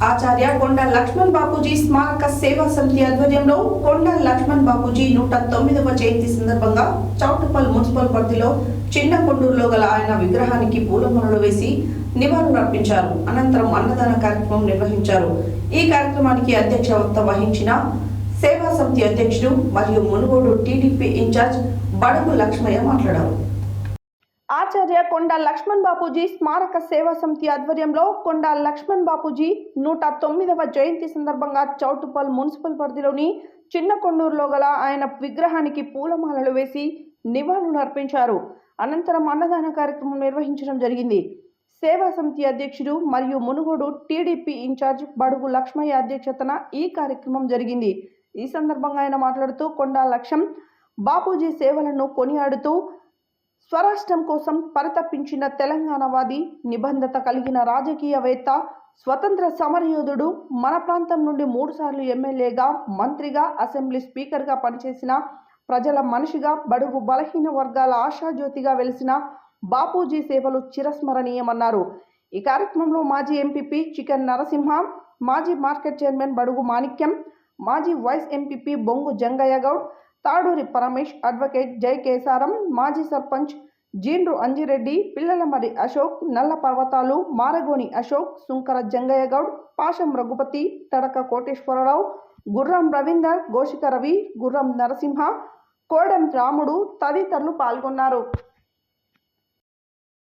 ఆచార్య కొండ లక్ష్మణ్ బాపూజీ స్మారక సేవా సమితి ఆధ్వర్యంలో కొండ లక్ష్మణ్ బాపూజీ 109వ జయంతి సందర్భంగా చౌటుప్పల్ మున్సిపల్ పరిధిలో చిన్న కొండూరులో గల ఆయన విగ్రహానికి పూలమాలలు వేసి నివాళులర్పించారు. అనంతరం అన్నదాన కార్యక్రమం నిర్వహించారు. ఈ కార్యక్రమానికి అధ్యక్షత వహించిన సేవా సమితి అధ్యక్షుడు మరియు మునుగోడు టీడీపీ ఇన్ఛార్జ్ బడుగు లక్ష్మయ్య మాట్లాడారు. ఆచార్య కొండ లక్ష్మణ్ బాపూజీ స్మారక సేవా సమితి ఆధ్వర్యంలో కొండ లక్ష్మణ్ బాపూజీ 109వ జయంతి సందర్భంగా చౌటుప్పల్ మున్సిపల్ పరిధిలోని చిన్న కొండూరులో గల ఆయన విగ్రహానికి పూలమాలలు వేసి నివాళులు అర్పించారు. అనంతరం అన్నదాన కార్యక్రమం నిర్వహించడం జరిగింది. సేవా సమితి అధ్యక్షుడు మరియు మునుగోడు టీడీపీ ఇన్ఛార్జ్ బడుగు లక్ష్మయ్య అధ్యక్షతన ఈ కార్యక్రమం జరిగింది. ఈ సందర్భంగా ఆయన మాట్లాడుతూ కొండ లక్ష్మణ్ బాపూజీ సేవలను కొనియాడుతూ స్వరాష్ట్రం కోసం పరితపించిన తెలంగాణవాది, నిబంధత కలిగిన రాజకీయవేత్త, స్వతంత్ర సమరయోధుడు, మన ప్రాంతం నుండి 3 సార్లు ఎమ్మెల్యేగా, మంత్రిగా, అసెంబ్లీ స్పీకర్గా పనిచేసిన ప్రజల మనిషిగా, బడుగు బలహీన వర్గాల ఆశాజ్యోతిగా వెలిసిన బాపూజీ సేవలు చిరస్మరణీయమన్నారు. ఈ కార్యక్రమంలో మాజీ ఎంపీపీ చికెన్ నరసింహ, మాజీ మార్కెట్ చైర్మన్ బడుగు మాణిక్యం, మాజీ వైస్ ఎంపీపీ బొంగు జంగయ్య గౌడ్, తాడూరి పరమేష్, అడ్వకేట్ జై కేసారం, మాజీ సర్పంచ్ జీండ్రు అంజిరెడ్డి, పిల్లలమరి అశోక్, నల్ల పర్వతాలు, మారగోని అశోక్, సుంకర జంగయ్య గౌడ్, పాషం రఘుపతి, తడక కోటేశ్వరరావు, గుర్రం రవీందర్, గోషిక రవి, గుర్రం నరసింహ, కోడెం రాముడు తదితరులు పాల్గొన్నారు.